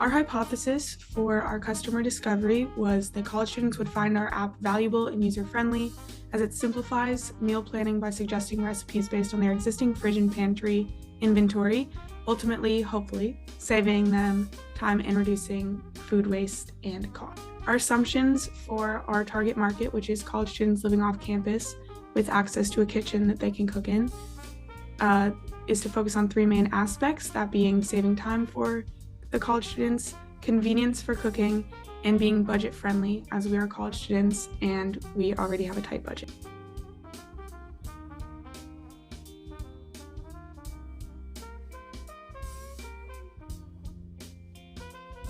Our hypothesis for our customer discovery was that college students would find our app valuable and user-friendly, as it simplifies meal planning by suggesting recipes based on their existing fridge and pantry inventory, ultimately, hopefully, saving them time and reducing food waste and cost. Our assumptions for our target market, which is college students living off campus with access to a kitchen that they can cook in, is to focus on three main aspects, that being saving time for the college students, convenience for cooking, and being budget friendly, as we are college students and we already have a tight budget.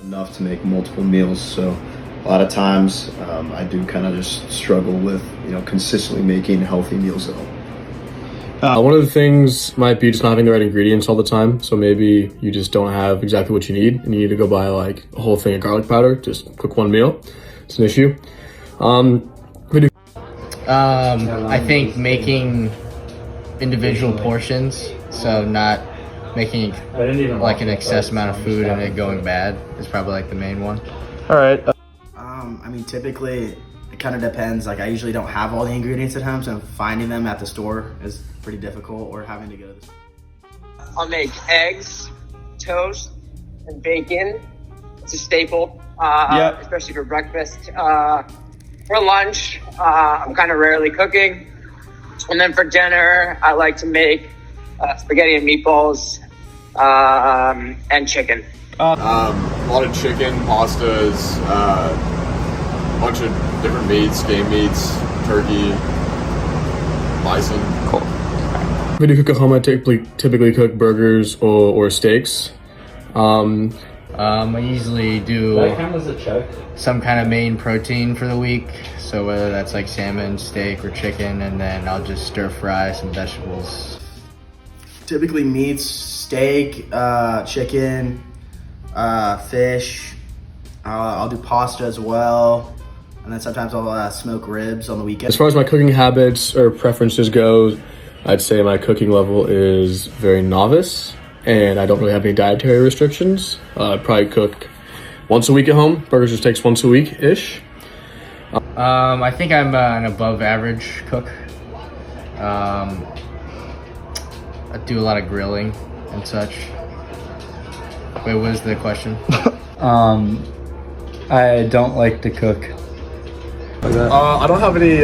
Enough to make multiple meals, so a lot of times I do kind of just struggle with consistently making healthy meals at home. One of the things might be just not having the right ingredients all the time. So maybe you just don't have exactly what you need and you need to go buy like a whole thing of garlic powder, just cook one meal. It's an issue. I think making individual portions, so not making like an excess amount of food and it going bad is probably like the main one. All right. I mean, typically it kind of depends. Like I usually don't have all the ingredients at home, so finding them at the store is pretty difficult, or having to go to the store. I'll make eggs, toast, and bacon. It's a staple, especially for breakfast. For lunch, I'm kind of rarely cooking. And then for dinner, I like to make spaghetti and meatballs and chicken. A lot of chicken, pastas, a bunch of different meats, game meats, turkey, bison. Cool. If I do cook at home, I typically cook burgers or steaks. I usually do some kind of main protein for the week. So whether that's like salmon, steak, or chicken, and then I'll just stir fry some vegetables. Typically meats, steak, chicken, fish. I'll do pasta as well. And then sometimes I'll smoke ribs on the weekend. As far as my cooking habits or preferences go, I'd say my cooking level is very novice and I don't really have any dietary restrictions. I probably cook once a week at home. Burgers just takes once a week-ish. I think I'm an above average cook. I do a lot of grilling and such. Wait, what is the question? I don't like to cook. I don't have any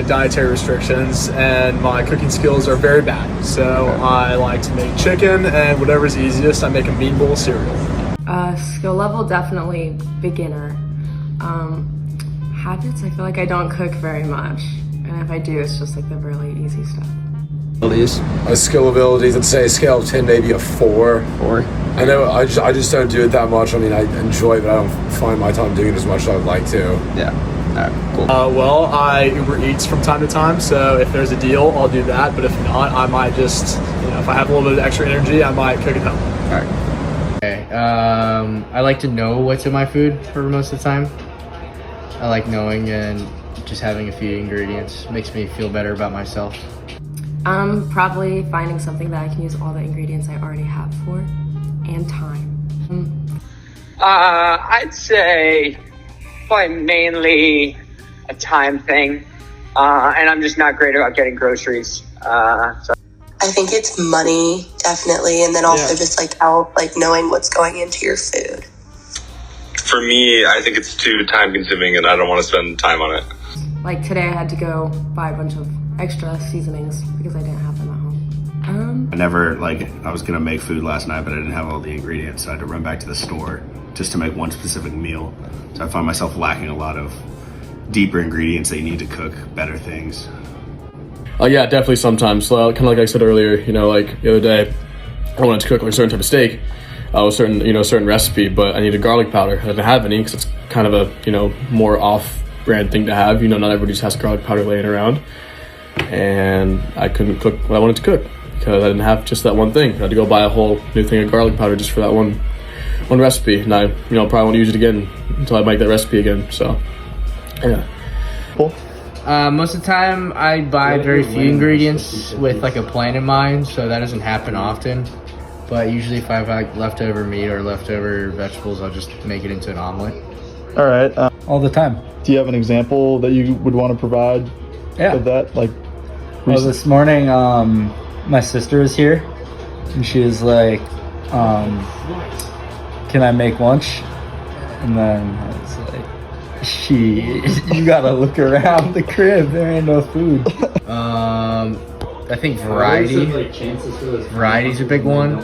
dietary restrictions, and my cooking skills are very bad. So I like to make chicken, and whatever's easiest, I make a mean bowl of cereal. Skill level, definitely beginner. Habits, I feel like I don't cook very much. And if I do, it's just like the really easy stuff. My skill abilities, I'd say scale of 10, maybe a 4. I know I just don't do it that much. I mean, I enjoy it, but I don't find my time doing it as much as I would like to. Yeah. All right, cool. Well, I Uber Eats from time to time, so if there's a deal, I'll do that. But if not, I might just, if I have a little bit of extra energy, I might cook at home. All right. Okay. I like to know what's in my food for most of the time. I like knowing and just having a few ingredients makes me feel better about myself. Probably finding something that I can use all the ingredients I already have for, and time. I'd say probably mainly a time thing, and I'm just not great about getting groceries. So. I think it's money, definitely, and then also just knowing what's going into your food. For me, I think it's too time consuming and I don't want to spend time on it. Like today I had to go buy a bunch of extra seasonings because I didn't have them at home. I was gonna make food last night, but I didn't have all the ingredients, so I had to run back to the store just to make one specific meal. So I find myself lacking a lot of deeper ingredients that you need to cook better things. Yeah, definitely sometimes. Kind of like I said earlier, like the other day, I wanted to cook like a certain type of steak, a certain recipe, but I needed garlic powder. I didn't have any because it's kind of a, more off-brand thing to have. Not everybody just has garlic powder laying around. And I couldn't cook what I wanted to cook because I didn't have just that one thing. I had to go buy a whole new thing of garlic powder just for that one recipe. And I, probably won't use it again until I make that recipe again. So, yeah. Cool. Most of the time I buy very few ingredients with like a plan in mind, so that doesn't happen often. But usually if I have like leftover meat or leftover vegetables, I'll just make it into an omelet. All right. All the time. Do you have an example that you would want to provide of that? Like, well, this morning, my sister was here, and she was like, "Can I make lunch?" And then I was like, you gotta look around the crib. There ain't no food. I think variety. Variety's a big one.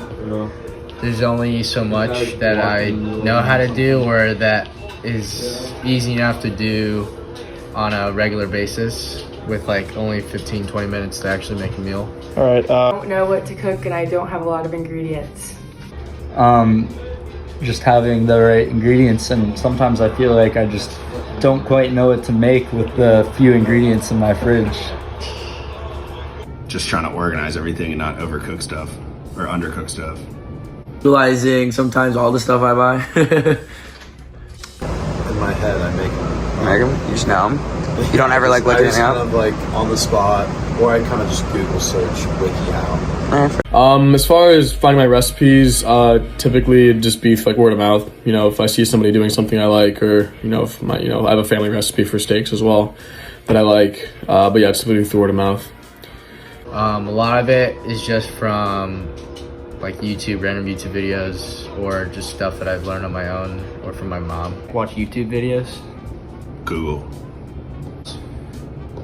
There's only so much that I know how to do, or that is easy enough to do on a regular basis with like only 15-20 minutes to actually make a meal. All right. I don't know what to cook and I don't have a lot of ingredients. Just having the right ingredients, and sometimes I feel like I just don't quite know what to make with the few ingredients in my fridge. Just trying to organize everything and not overcook stuff or undercook stuff. Utilizing sometimes all the stuff I buy. In my head, I make them. You just know them. You don't ever like look anything up. Kind of like on the spot, or I kind of just Google search wiki how. As far as finding my recipes, typically it'd just be like word of mouth. You know, if I see somebody doing something I like, or if I have a family recipe for steaks as well that I like. But yeah, it's typically through word of mouth. A lot of it is just from like random YouTube videos, or just stuff that I've learned on my own or from my mom. Watch YouTube videos. Google.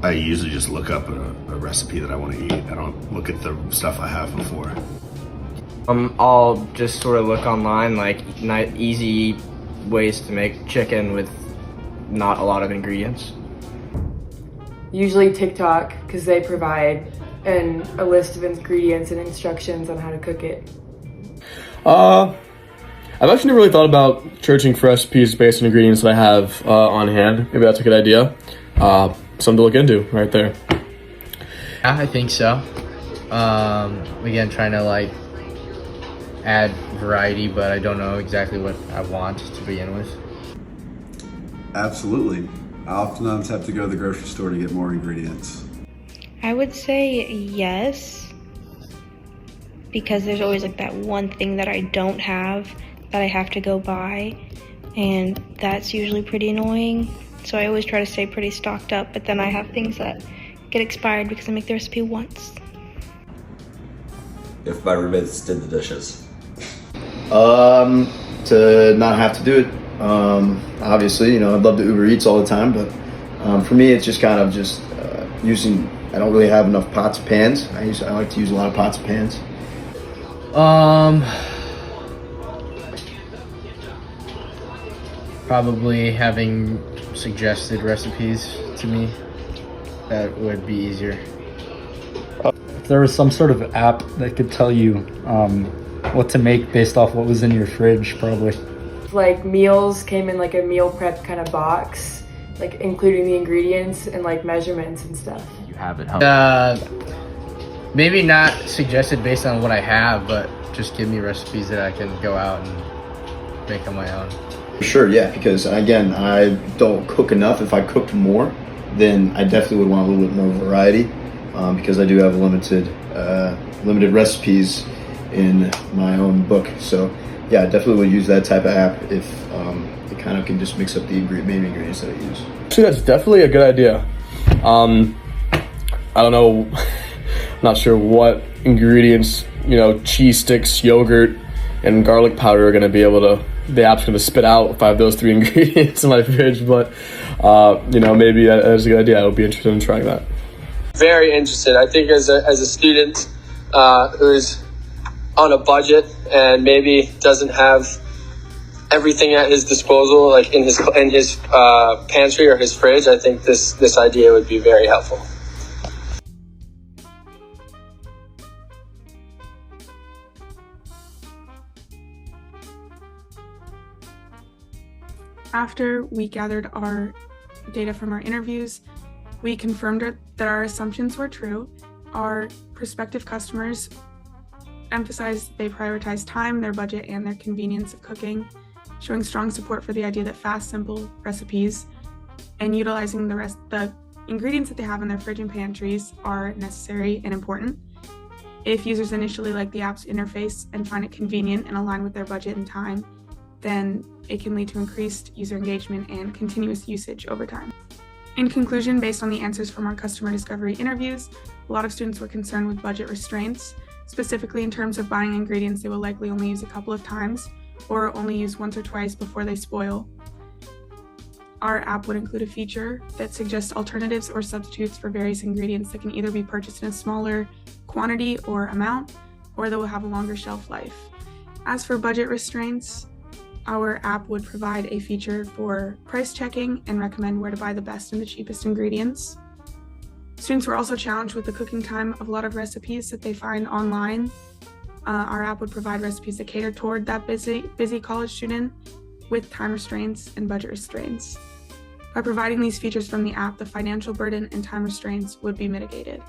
I usually just look up a recipe that I want to eat. I don't look at the stuff I have before. I'll just sort of look online, like easy ways to make chicken with not a lot of ingredients. Usually TikTok, because they provide a list of ingredients and instructions on how to cook it. I've actually never really thought about searching for recipes based on ingredients that I have on hand. Maybe that's a good idea. Something to look into right there. Yeah, I think so. Again, trying to like add variety, but I don't know exactly what I want to begin with. Absolutely. I oftentimes have to go to the grocery store to get more ingredients. I would say yes, because there's always like that one thing that I don't have that I have to go buy, and that's usually pretty annoying. So I always try to stay pretty stocked up, but then I have things that get expired because I make the recipe once. If my roommates did the dishes. To not have to do it. Obviously, I'd love to Uber Eats all the time, but for me, it's just kind of just using. I don't really have enough pots and pans. I like to use a lot of pots and pans. Probably having suggested recipes to me. That would be easier. If there was some sort of app that could tell you what to make based off what was in your fridge, probably. Like meals came in like a meal prep kind of box, like including the ingredients and like measurements and stuff. You have it, huh? Maybe not suggested based on what I have, but just give me recipes that I can go out and make on my own. Sure, yeah, because again, I don't cook enough. If I cooked more, then I definitely would want a little bit more variety, because I do have limited recipes in my own book. So yeah, I definitely would use that type of app if it kind of can just mix up the main ingredients that I use. See, that's definitely a good idea. I don't know, not sure what ingredients, cheese sticks, yogurt, and garlic powder are going to be able to, the app's going to spit out if I have those 3 ingredients in my fridge, but maybe that's a good idea. I would be interested in trying that. Very interested. I think as a student who's on a budget and maybe doesn't have everything at his disposal, like in his pantry or his fridge, I think this idea would be very helpful. After we gathered our data from our interviews, we confirmed that our assumptions were true. Our prospective customers emphasized they prioritize time, their budget, and their convenience of cooking, showing strong support for the idea that fast, simple recipes and utilizing the ingredients that they have in their fridge and pantries are necessary and important. If users initially like the app's interface and find it convenient and align with their budget and time, then it can lead to increased user engagement and continuous usage over time. In conclusion, based on the answers from our customer discovery interviews, a lot of students were concerned with budget restraints, specifically in terms of buying ingredients they will likely only use a couple of times or only use once or twice before they spoil. Our app would include a feature that suggests alternatives or substitutes for various ingredients that can either be purchased in a smaller quantity or amount, or that will have a longer shelf life. As for budget restraints, our app would provide a feature for price checking and recommend where to buy the best and the cheapest ingredients. Students were also challenged with the cooking time of a lot of recipes that they find online. Our app would provide recipes that cater toward that busy college student with time restraints and budget restraints. By providing these features from the app, the financial burden and time restraints would be mitigated.